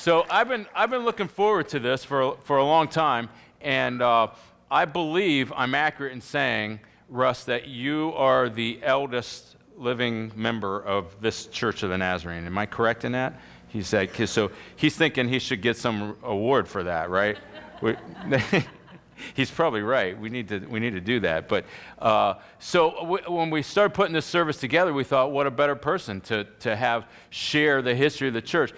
So I've been looking forward to this for a long time, and I believe I'm accurate in saying, Russ, that you are the eldest living member of this Church of the Nazarene. Am I correct in that? He said, so he's thinking he should get some award for that, right? He's probably right. We need to do that. But when we started putting this service together, we thought, what a better person to have share the history of the church.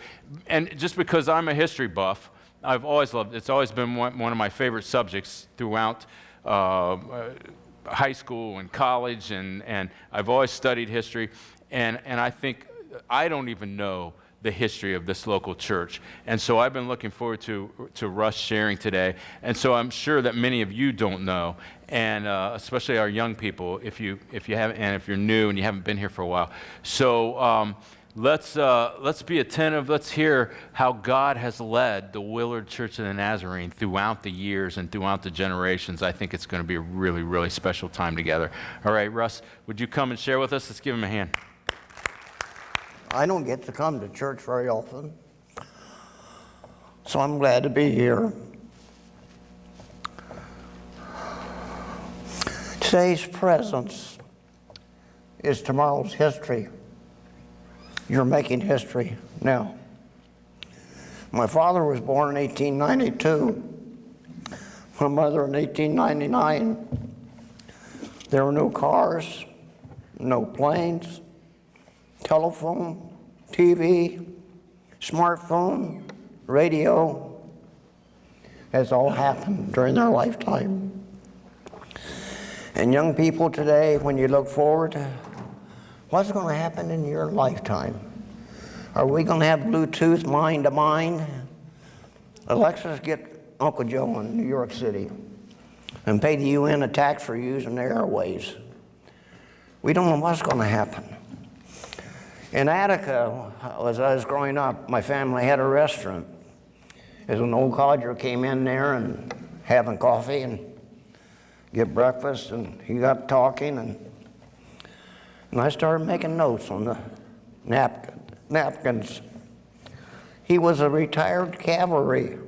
And just because I'm a history buff, I've always loved it. It's always been one of my favorite subjects throughout high school and college, and I've always studied history. And I think I don't even know the history of this local church. And so I've been looking forward to Russ sharing today. And so I'm sure that many of you don't know, and especially our young people, if you haven't, and if you're new and you haven't been here for a while. So let's be attentive. Let's hear how God has led the Willard Church of the Nazarene throughout the years and throughout the generations. I think it's going to be a really, really special time together. All right, Russ, would you come and share with us? Let's give him a hand. I don't get to come to church very often, so I'm glad to be here. Today's presence is tomorrow's history. You're making history now. My father was born in 1892, my mother in 1899. There were no cars, no planes, telephone, TV, smartphone, radio. Has all happened during their lifetime. And young people today, when you look forward, what's going to happen in your lifetime? Are we going to have Bluetooth mind to mind? Alexis, get Uncle Joe in New York City and pay the UN a tax for using their airways. We don't know what's going to happen. In Attica, as I was growing up, my family had a restaurant. As an old codger came in there and having coffee and get breakfast, and he got talking, and I started making notes on the napkins. He was a retired cavalry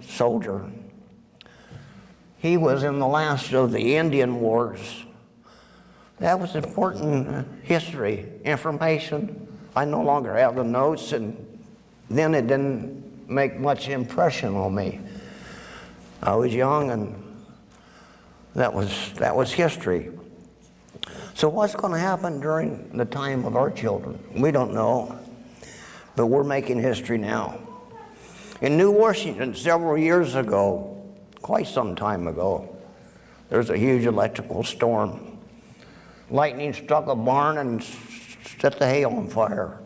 soldier. He was in the last of the Indian Wars. That was important history, information. I no longer have the notes, and then it didn't make much impression on me. I was young, and that was history. So what's going to happen during the time of our children? We don't know, but we're making history now. In New Washington, several years ago, quite some time ago, there was a huge electrical storm. Lightning struck a barn and set the hay on fire.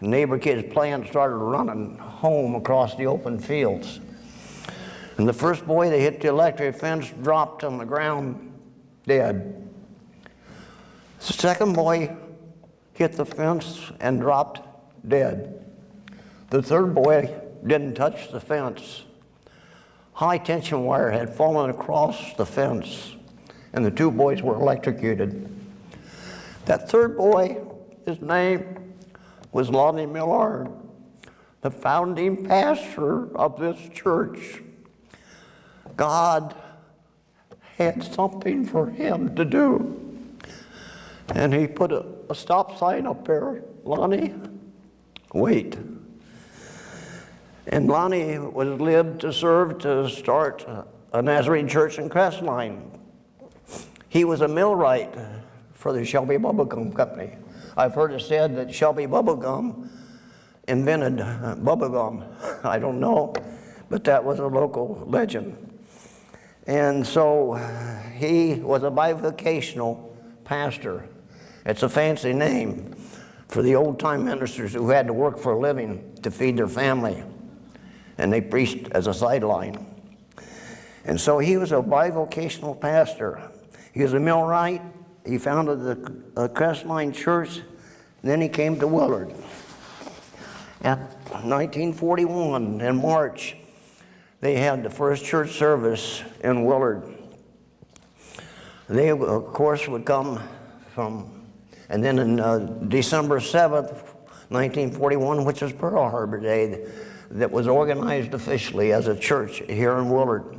Neighbor kids playing started running home across the open fields. And the first boy that hit the electric fence dropped on the ground dead. The second boy hit the fence and dropped dead. The third boy didn't touch the fence. High tension wire had fallen across the fence, and the two boys were electrocuted. That third boy, his name was Lonnie Millard, the founding pastor of this church. God had something for him to do, and he put a stop sign up there. Lonnie, wait. And Lonnie was lived to serve to start a Nazarene church in Crestline. He was a millwright for the Shelby Bubblegum Company. I've heard it said that Shelby Bubblegum invented bubblegum. I don't know, but that was a local legend. And so he was a bivocational pastor. It's a fancy name for the old-time ministers who had to work for a living to feed their family, and they preached as a sideline. And so he was a bivocational pastor. He was a millwright. He founded the Crestline Church. Then he came to Willard. In 1941, in March, they had the first church service in Willard. They, of course, would come from, and then on December 7th, 1941, which is Pearl Harbor Day, that was organized officially as a church here in Willard.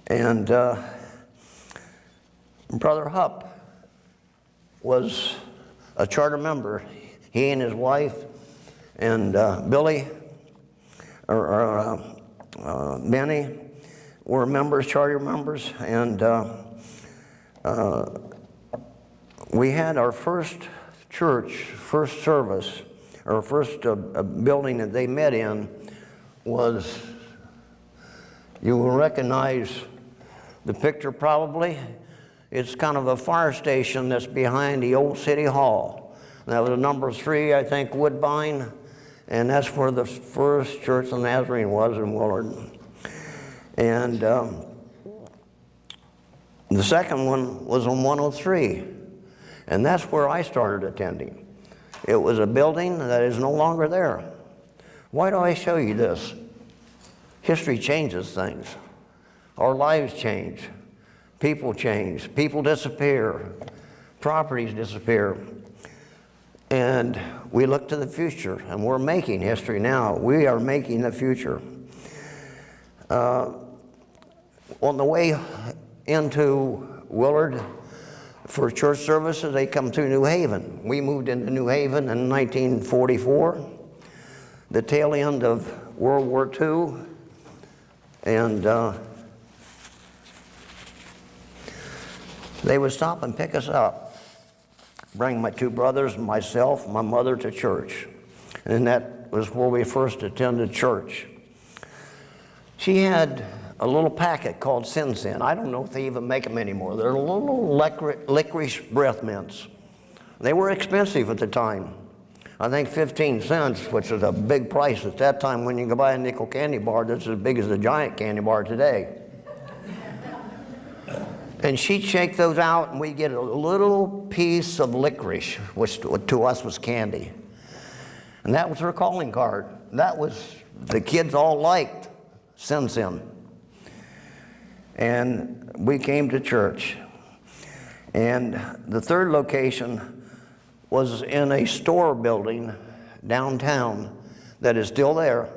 And Brother Hupp was a charter member. He and his wife and Benny were members, charter members, and we had our first church, first service, or first building that they met in was, you will recognize the picture probably. It's kind of a fire station that's behind the old city hall. That was number 3, I think, Woodbine, and that's where the first church of Nazarene was in Willard. And the second one was on 103, and that's where I started attending. It was a building that is no longer there. Why do I show you this? History changes things. Our lives change. People change. People disappear. Properties disappear. And we look to the future, and we're making history now. We are making the future. On the way into Willard for church services, they come through New Haven. We moved into New Haven in 1944, the tail end of World War II, and they would stop and pick us up, bring my 2 brothers and myself and my mother to church. And that was where we first attended church. She had a little packet called Sin Sin. I don't know if they even make them anymore. They're little licorice breath mints. They were expensive at the time. I think 15 cents, which is a big price at that time when you can buy a nickel candy bar that's as big as a giant candy bar today. And she'd shake those out, and we'd get a little piece of licorice, which to us was candy. And that was her calling card. That was, the kids all liked Sin Sin. And we came to church. And the third location was in a store building downtown that is still there.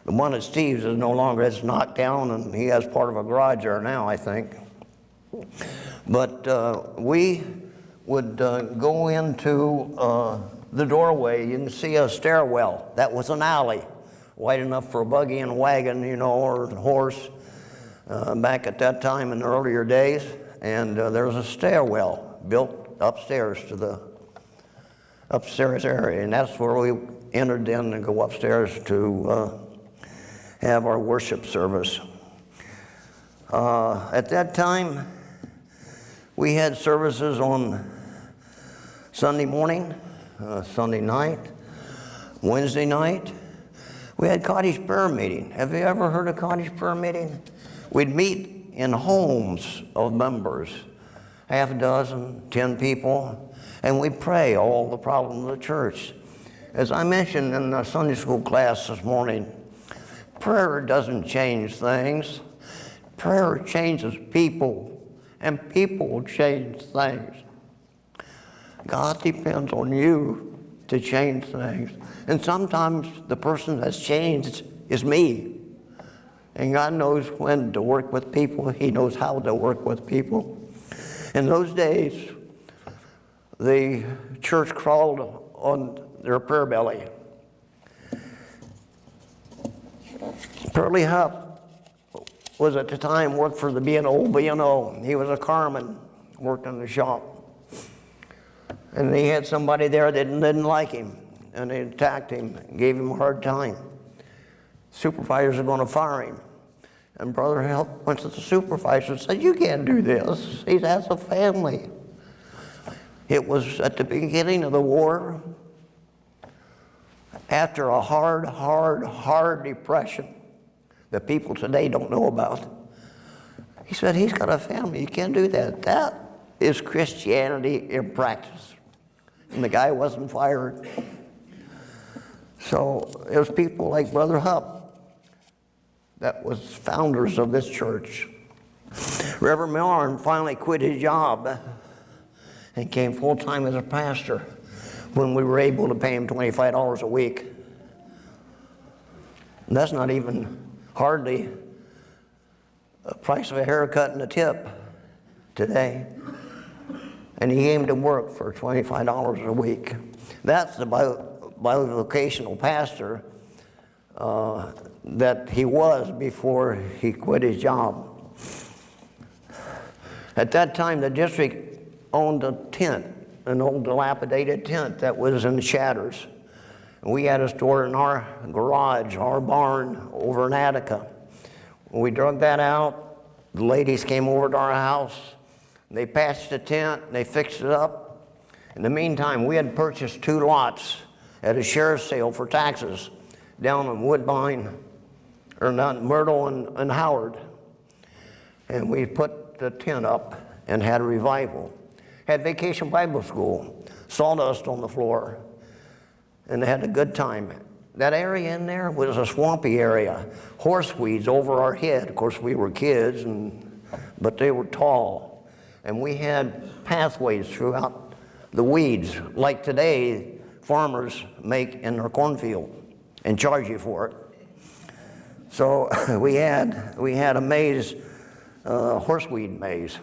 The one at Steve's is no longer, it's knocked down, and he has part of a garage there now, I think. But we would go into the doorway. You can see a stairwell. That was an alley, wide enough for a buggy and a wagon, you know, or a horse back at that time in the earlier days. And there was a stairwell built upstairs to the upstairs area, and that's where we entered in and go upstairs to have our worship service. At that time, we had services on Sunday morning, Sunday night, Wednesday night. We had cottage prayer meeting. Have you ever heard of cottage prayer meeting? We'd meet in homes of members, half a dozen, 10 people, and we'd pray all the problems of the church. As I mentioned in the Sunday school class this morning, prayer doesn't change things. Prayer changes people, and people will change things. God depends on you to change things. And sometimes the person that's changed is me. And God knows when to work with people. He knows how to work with people. In those days, the church crawled on their prayer belly. Pearlie Hupp was at the time worked for the B&O. He was a carman, worked in the shop. And they had somebody there that didn't like him, and they attacked him, gave him a hard time. Supervisors are going to fire him. And Brother Hupp went to the supervisor and said, "You can't do this. He has a family." It was at the beginning of the war, after a hard depression that people today don't know about. He said, "He's got a family. You can't do that." That is Christianity in practice. And the guy wasn't fired. So it was people like Brother Hupp that was founders of this church. Reverend Miller finally quit his job and came full-time as a pastor. when we were able to pay him $25 a week. And that's not even hardly the price of a haircut and a tip today. And he came to work for $25 a week. That's the bivocational pastor that he was before he quit his job. At that time, the district owned a tent, an old dilapidated tent that was in shatters. We had a store in our garage, our barn over in Attica. When we dug that out, the ladies came over to our house. They patched the tent, and they fixed it up. In the meantime, we had purchased 2 lots at a sheriff's sale for taxes down in Woodbine, or not, Myrtle and Howard. And we put the tent up and had a revival. Had Vacation Bible School, sawdust on the floor, and they had a good time. That area in there was a swampy area, horseweeds over our head. Of course, we were kids, but they were tall. And we had pathways throughout the weeds, like today farmers make in their cornfield and charge you for it. So we had a maze, horseweed maze,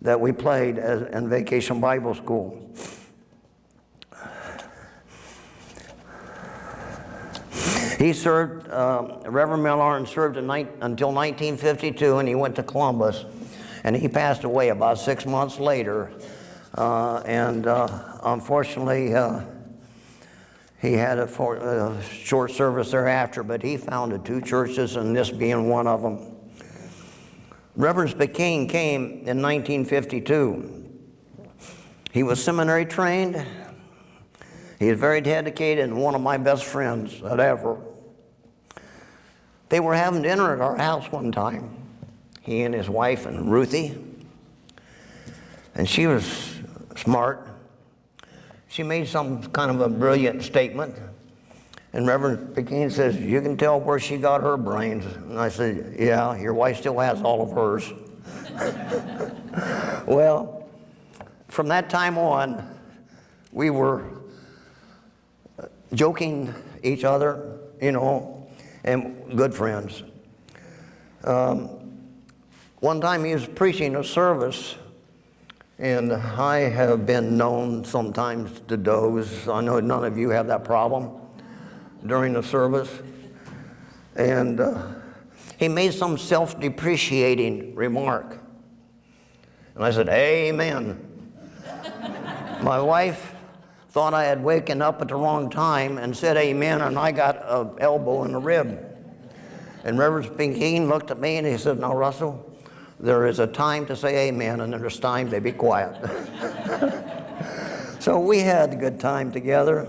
that we played in Vacation Bible School. He served, Reverend Millard served until 1952, and he went to Columbus, and he passed away about 6 months later. Unfortunately, he had a short service thereafter, but he founded 2 churches, and this being one of them. Reverend Spokane came in 1952. He was seminary trained. He was very dedicated and one of my best friends ever. They were having dinner at our house one time, he and his wife and Ruthie. And she was smart. She made some kind of a brilliant statement. And Reverend Spokane says, "You can tell where she got her brains." And I said, "Yeah, your wife still has all of hers." Well, from that time on, we were joking each other, and good friends. One time he was preaching a service, and I have been known sometimes to doze. I know none of you have that problem during the service. And he made some self-depreciating remark. And I said, "Amen." My wife thought I had waken up at the wrong time and said amen, and I got an elbow in the rib. And Reverend Spokane looked at me and he said, "Now, Russell, there is a time to say amen, and there's time to be quiet." So we had a good time together,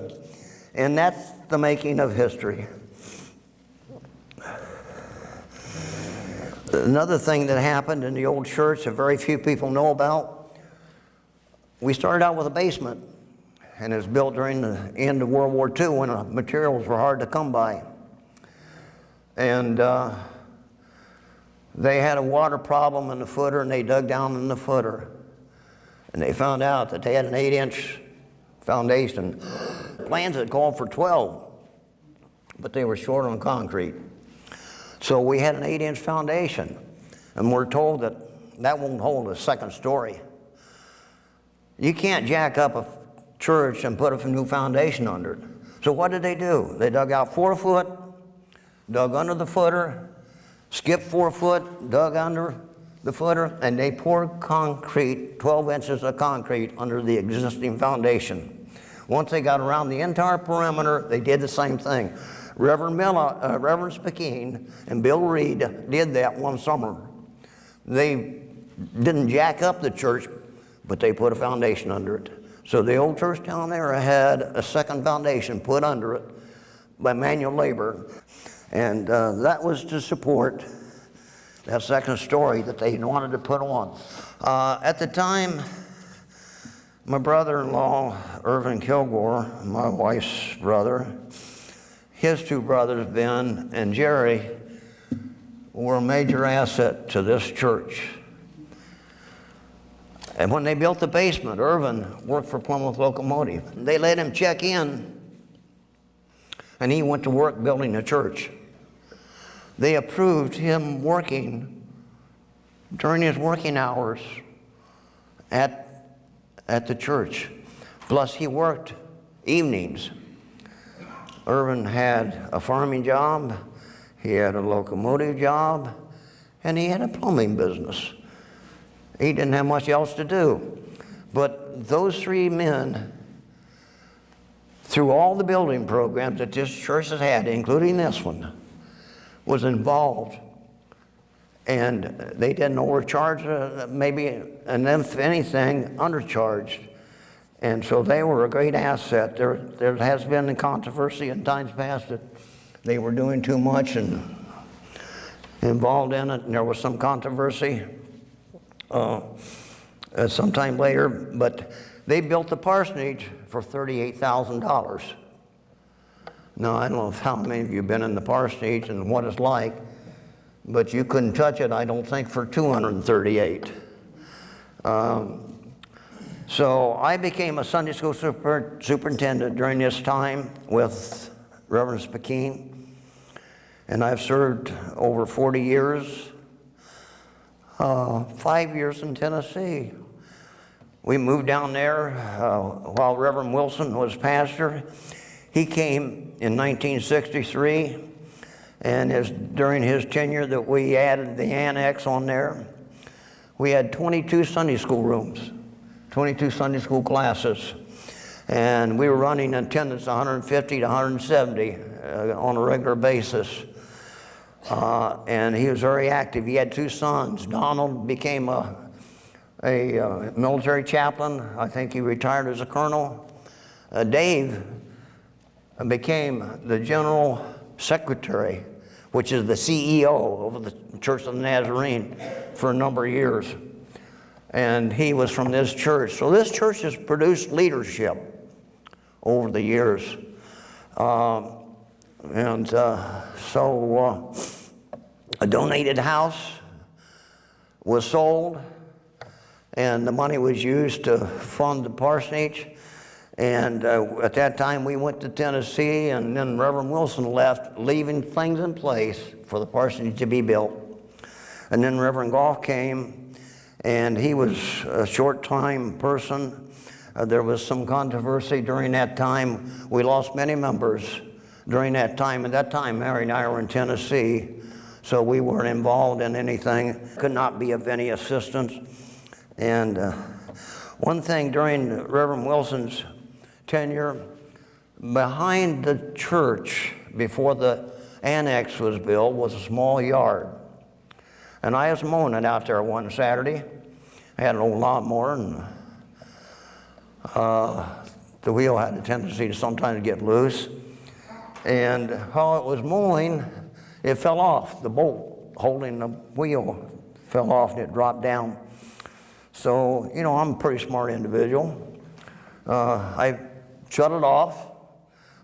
and that's the making of history. Another thing that happened in the old church that very few people know about, we started out with a basement, and it was built during the end of World War II when materials were hard to come by. And they had a water problem in the footer, and they dug down in the footer. And they found out that they had an 8-inch foundation. Plans had called for 12, but they were short on concrete. So we had an 8-inch foundation, and we're told that that won't hold a second story. You can't jack up a church and put a new foundation under it. So what did they do? They dug out 4 foot, dug under the footer, skipped 4 foot, dug under the footer, and they poured concrete, 12 inches of concrete under the existing foundation. Once they got around the entire perimeter, they did the same thing. Reverend Spokane and Bill Reed did that one summer. They didn't jack up the church, but they put a foundation under it. So the old church down there had a second foundation put under it by manual labor. And that was to support that second story that they wanted to put on. At the time, my brother-in-law, Irvin Kilgore, my wife's brother, his 2 brothers, Ben and Jerry, were a major asset to this church. And when they built the basement, Irvin worked for Plymouth Locomotive. They let him check in, and he went to work building a church. They approved him working during his working hours at the church. Plus, he worked evenings. Irvin had a farming job, he had a locomotive job, and he had a plumbing business. He didn't have much else to do. But those three men, through all the building programs that this church has had, including this one, was involved. And they didn't overcharge, maybe, and if anything, undercharged. And so they were a great asset. There has been a controversy in times past that they were doing too much and involved in it, and there was some controversy sometime later. But they built the parsonage for $38,000. Now, I don't know how many of you have been in the parsonage and what it's like, but you couldn't touch it, I don't think, for $238,000. So I became a Sunday school superintendent during this time with Reverend Spakeen, and I've served over 40 years, 5 years in Tennessee. We moved down there while Reverend Wilson was pastor. He came in 1963, and during his tenure that we added the annex on there. We had 22 Sunday school rooms, 22 Sunday school classes, and we were running attendance 150 to 170 on a regular basis. And he was very active. He had two sons. Donald became a military chaplain. I think he retired as a colonel. Dave became the general secretary, which is the CEO of the Church of the Nazarene, for a number of years. And he was from this church. So this church has produced leadership over the years. So a donated house was sold, and the money was used to fund the parsonage. And at that time, we went to Tennessee, and then Reverend Wilson left, leaving things in place for the parsonage to be built. And then Reverend Goff came, and he was a short-time person. There was some controversy during that time. We lost many members during that time. At that time, Mary and I were in Tennessee, so we weren't involved in anything. Could not be of any assistance. And one thing during Reverend Wilson's tenure, behind the church, before the annex was built, was a small yard. And I was mowing it out there one Saturday. I had an old lawnmower, and the wheel had a tendency to sometimes get loose. And while it was mowing, it fell off. The bolt holding the wheel fell off, and it dropped down. So, you know, I'm a pretty smart individual. I shut it off.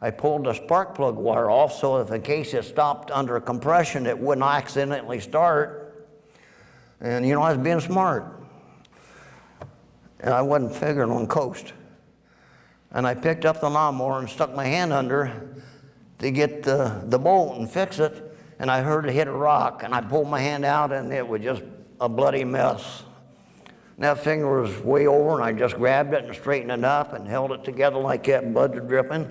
I pulled the spark plug wire off so if in case it stopped under compression, it wouldn't accidentally start. And, you know, I was being smart. And I wasn't figuring on coast. And I picked up the lawnmower and stuck my hand under to get the bolt and fix it. And I heard it hit a rock, and I pulled my hand out, and it was just a bloody mess. And that finger was way over, and I just grabbed it and straightened it up and held it together like that, blood was dripping,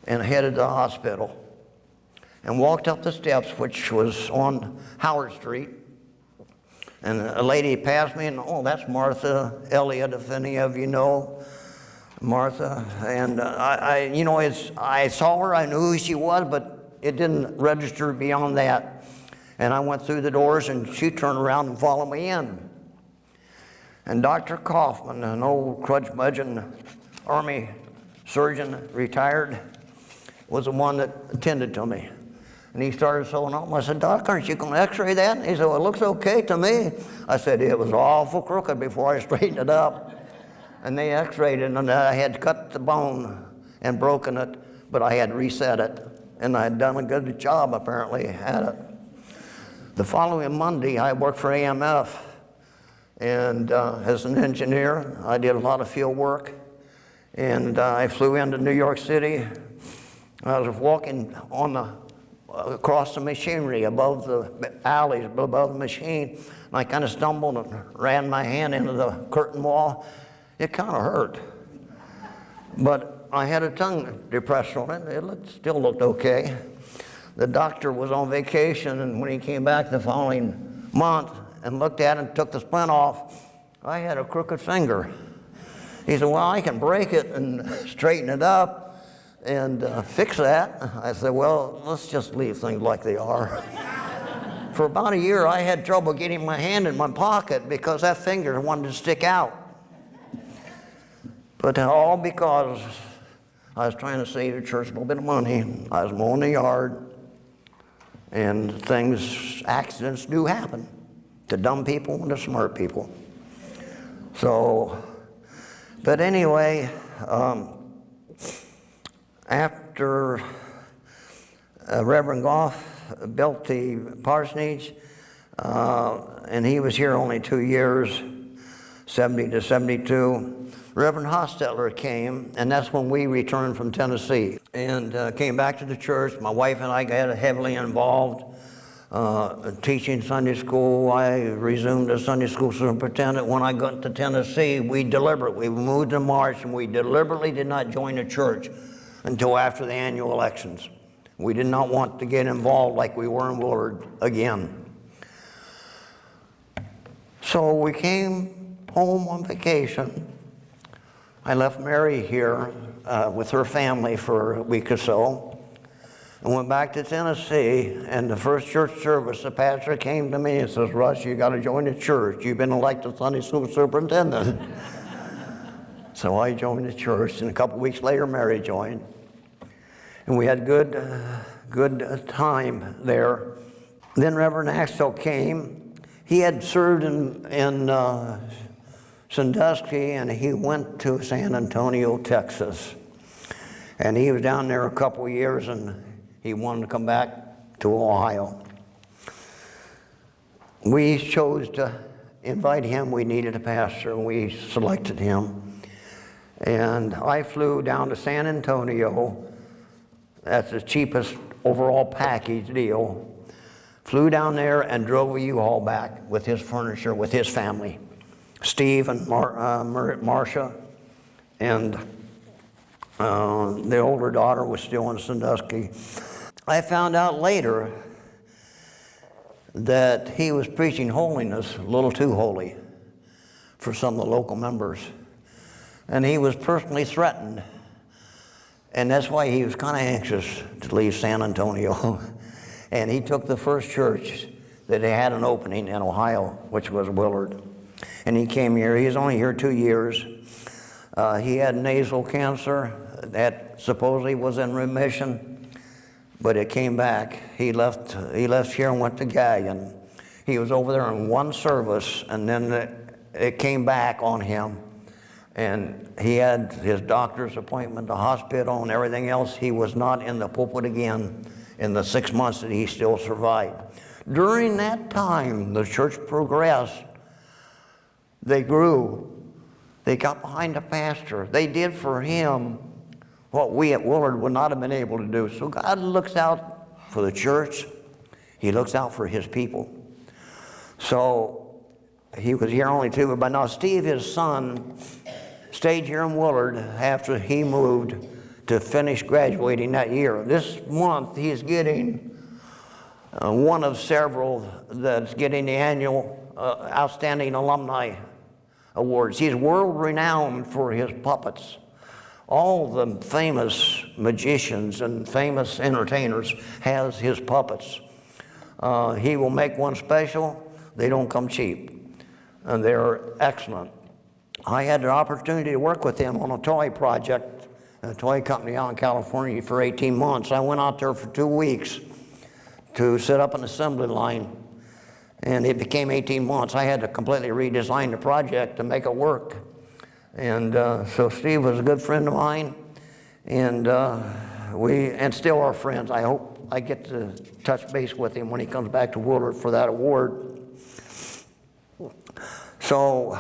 and headed to the hospital. And walked up the steps, which was on Howard Street. And a lady passed me, and oh, that's Martha Elliott, if any of you know Martha. And I saw her, I knew who she was, but it didn't register beyond that. And I went through the doors, and she turned around and followed me in. And Dr. Kaufman, an old crudge-budgeon Army surgeon, retired, was the one that attended to me. And he started sewing up. I said, Doc, aren't you going to x-ray that? And he said, well, it looks okay to me. I said, it was awful crooked before I straightened it up. And they x-rayed it, and I had cut the bone and broken it, but I had reset it. And I had done a good job, apparently, at it. The following Monday, I worked for AMF, And as an engineer, I did a lot of field work. And I flew into New York City. I was walking across the machinery above the alleys, above the machine. And I kind of stumbled and ran my hand into the curtain wall. It kind of hurt. But I had a tongue depression on it. It still looked okay. The doctor was on vacation, and when he came back the following month and looked at it and took the splint off, I had a crooked finger. He said, well, I can break it and straighten it up and fix that. I said, well, let's just leave things like they are. For about a year, I had trouble getting my hand in my pocket because that finger wanted to stick out. But all because I was trying to save the church a little bit of money. I was mowing the yard, and accidents do happen to dumb people and to smart people. So, but anyway, after Reverend Goff built the parsonage, and he was here only 2 years, 70 to 72, Reverend Hostetler came, and that's when we returned from Tennessee and came back to the church. My wife and I got heavily involved teaching Sunday school. I resumed as Sunday school superintendent. When I got to Tennessee, we moved to March, and we deliberately did not join the church until after the annual elections. We did not want to get involved like we were in Willard again. So we came home on vacation. I left Mary here with her family for a week or so and went back to Tennessee. And the first church service, the pastor came to me and says, Russ, you got to join the church. You've been elected Sunday school superintendent. So I joined the church, and a couple weeks later, Mary joined. And we had good time there. Then Reverend Axtell came. He had served in Sandusky, and he went to San Antonio, Texas. And he was down there a couple of years, and he wanted to come back to Ohio. We chose to invite him. We needed a pastor, and we selected him. And I flew down to San Antonio. That's the cheapest overall package deal. Flew down there and drove a U-Haul back with his furniture, with his family. Steve and Marcia, and the older daughter was still in Sandusky. I found out later that he was preaching holiness a little too holy for some of the local members. And he was personally threatened. And that's why he was kind of anxious to leave San Antonio. And he took the first church that they had an opening in Ohio, which was Willard. And he came here. He was only here 2 years. He had nasal cancer that supposedly was in remission, but it came back. He left here and went to Gallion. He was over there in one service, and then it came back on him. And he had his doctor's appointment, the hospital, and everything else. He was not in the pulpit again in the 6 months that he still survived. During that time, the church progressed. They grew. They got behind the pastor. They did for him what we at Willard would not have been able to do. So God looks out for the church. He looks out for his people. So he was here only 2, but now Steve, his son, stayed here in Willard after he moved to finish graduating that year. This month, he's getting one of several that's getting the annual Outstanding Alumni Awards. He's world-renowned for his puppets. All the famous magicians and famous entertainers has his puppets. He will make one special. They don't come cheap, and they're excellent. I had the opportunity to work with him on a toy project, a toy company out in California for 18 months. I went out there for 2 weeks to set up an assembly line, and it became 18 months. I had to completely redesign the project to make it work. And so Steve was a good friend of mine, and we still are friends. I hope I get to touch base with him when he comes back to Willard for that award. So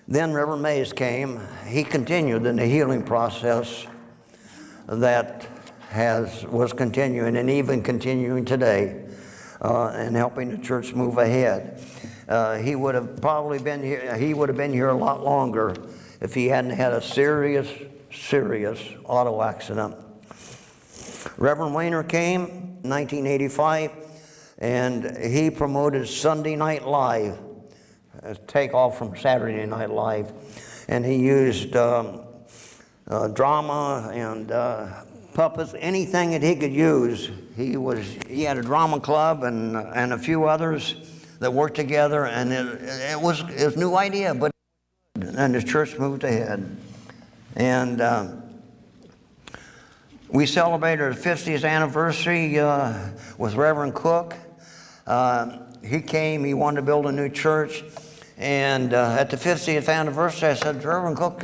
then Reverend Mays came. He continued in the healing process that was continuing and even continuing today, and helping the church move ahead. He would have probably been here. He would have been here a lot longer if he hadn't had a serious auto accident. Reverend Weiner came in 1985, and he promoted Sunday Night Live, a takeoff from Saturday Night Live, and he used drama and puppets, anything that he could use. He had a drama club and a few others that worked together, and it was a new idea, and the church moved ahead. And we celebrated our 50th anniversary with Reverend Cook. He came, he wanted to build a new church. And at the 50th anniversary, I said, Reverend Cook,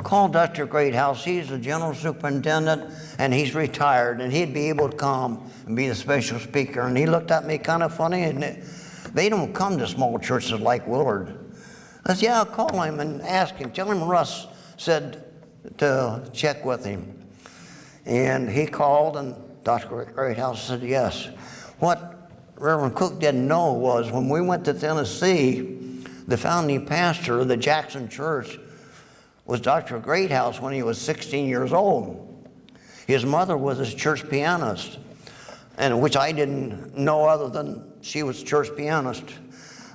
call Dr. Greathouse. He's the general superintendent, and he's retired, and he'd be able to come and be the special speaker. And he looked at me kind of funny, and they don't come to small churches like Willard. I said, yeah, I'll call him and ask him. Tell him Russ said to check with him. And he called, and Dr. Greathouse said yes. What Reverend Cook didn't know was when we went to Tennessee, the founding pastor of the Jackson Church was Dr. Greathouse when he was 16 years old. His mother was his church pianist, and which I didn't know other than she was church pianist.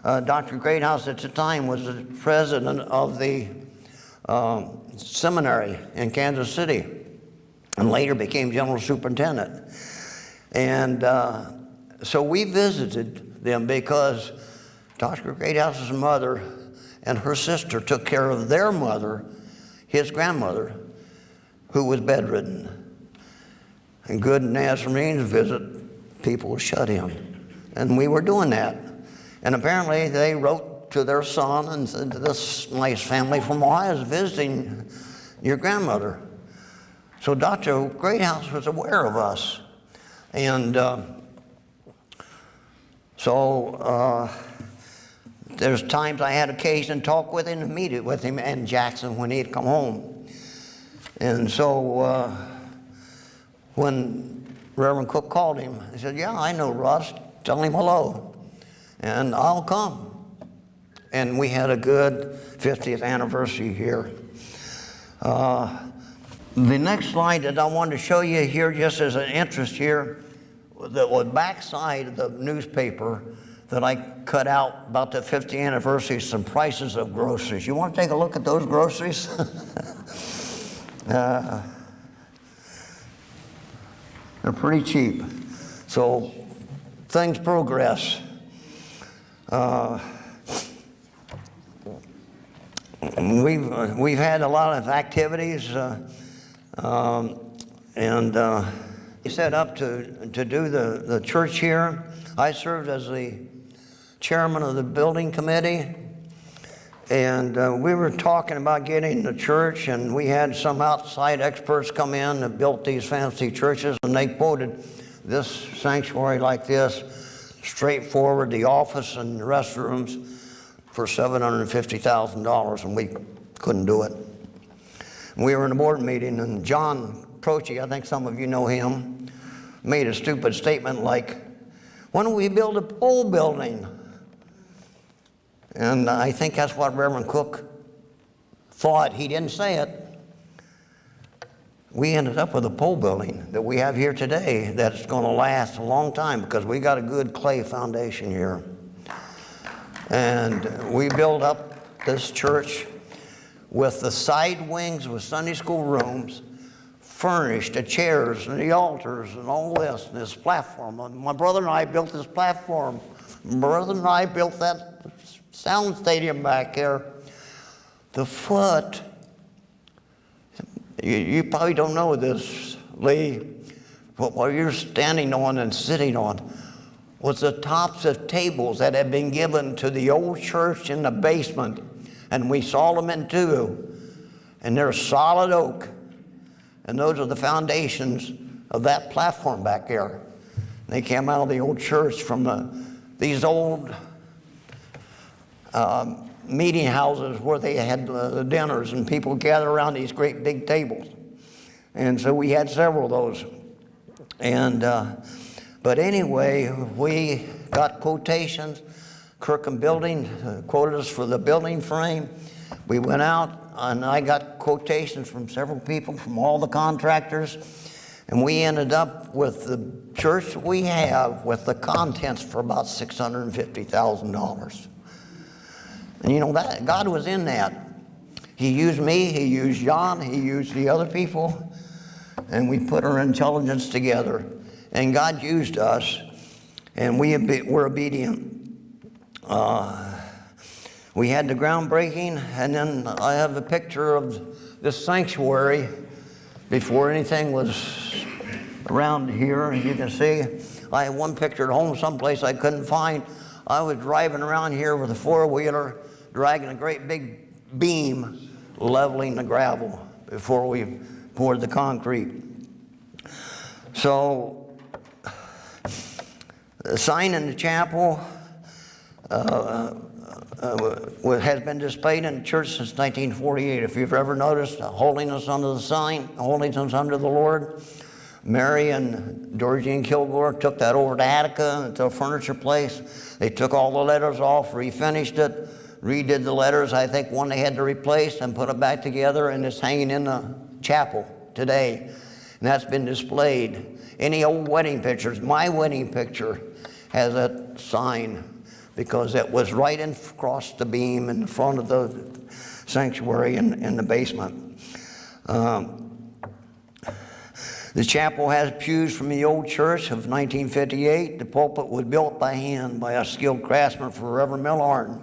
Dr. Greathouse at the time was the president of the seminary in Kansas City, and later became general superintendent. And so we visited them because Dr. Greathouse's mother and her sister took care of their mother, his grandmother, who was bedridden. And good Nazarenes visit people who shut in. And we were doing that. And apparently they wrote to their son and said, this nice family from Ohio is visiting your grandmother. So Dr. Greathouse was aware of us. And there's times I had occasion to talk with him and meet with him and Jackson when he'd come home. And so when Reverend Cook called him, he said, yeah, I know Russ, tell him hello, and I'll come. And we had a good 50th anniversary here. The next slide that I wanted to show you here, just as an interest here, the back side of the newspaper that I cut out about the 50th anniversary, some prices of groceries. You want to take a look at those groceries? They're pretty cheap. So things progress. We've had a lot of activities, and set up to do the church here. I served as the chairman of the building committee, and we were talking about getting the church, and we had some outside experts come in that built these fancy churches, and they quoted this sanctuary like this, straightforward, the office and the restrooms, for $750,000, and we couldn't do it. We were in a board meeting, and John Prochi, I think some of you know him, made a stupid statement like, "Why don't we build a pole building?" And I think that's what Reverend Cook thought. He didn't say it. We ended up with a pole building that we have here today that's going to last a long time because we got a good clay foundation here. And we built up this church with the side wings with Sunday school rooms, furnished, the chairs and the altars and all this, and this platform. My brother and I built this platform. My brother and I built that sound stadium back there. The foot, you probably don't know this, Lee, but what you're standing on and sitting on was the tops of tables that had been given to the old church in the basement, and we saw them in two, and they're solid oak, and those are the foundations of that platform back there. They came out of the old church from these old meeting houses where they had dinners and people gather around these great big tables. And so we had several of those. And, but anyway, we got quotations. Kirkham Building quoted us for the building frame. We went out and I got quotations from several people from all the contractors. And we ended up with the church we have with the contents for about $650,000. And you know, that God was in that. He used me, He used John, He used the other people, and we put our intelligence together. And God used us, and we were obedient. We had the groundbreaking, and then I have a picture of this sanctuary before anything was around here. You can see, I have one picture at home someplace I couldn't find. I was driving around here with a four-wheeler, dragging a great big beam, leveling the gravel before we poured the concrete. So, the sign in the chapel has been displayed in the church since 1948. If you've ever noticed holiness under the sign, holiness under the Lord, Mary and Georgie and Kilgore took that over to Attica to a furniture place. They took all the letters off, refinished it, redid the letters. I think one they had to replace and put it back together, and it's hanging in the chapel today. And that's been displayed. Any old wedding pictures, my wedding picture has that sign because it was right across the beam in the front of the sanctuary in the basement. The chapel has pews from the old church of 1958. The pulpit was built by hand by a skilled craftsman for Reverend Millard.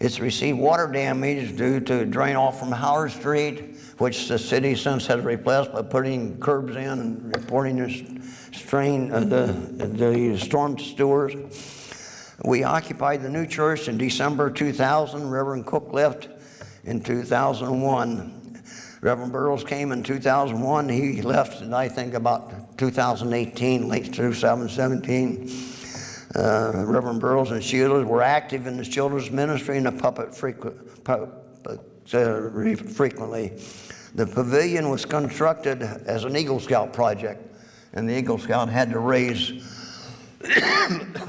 It's received water damage due to drain off from Howard Street, which the city since has replaced by putting curbs in and reporting the storm sewers. We occupied the new church in December 2000. Reverend Cook left in 2001. Reverend Burroughs came in 2001. He left in, I think, about 2018, late 2017. Reverend Burroughs and Sheila were active in the children's ministry and the puppet frequently. The pavilion was constructed as an Eagle Scout project, and the Eagle Scout had to raise,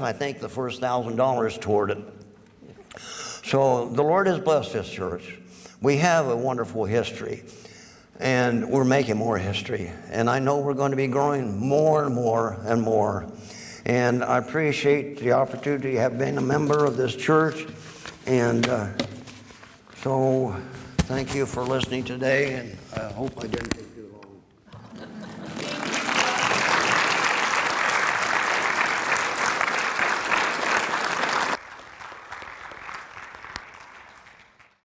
I think, the first $1,000 toward it. So the Lord has blessed this church. We have a wonderful history, and we're making more history. And I know we're going to be growing more and more and more. And I appreciate the opportunity to have been a member of this church. And so thank you for listening today, and I hope I didn't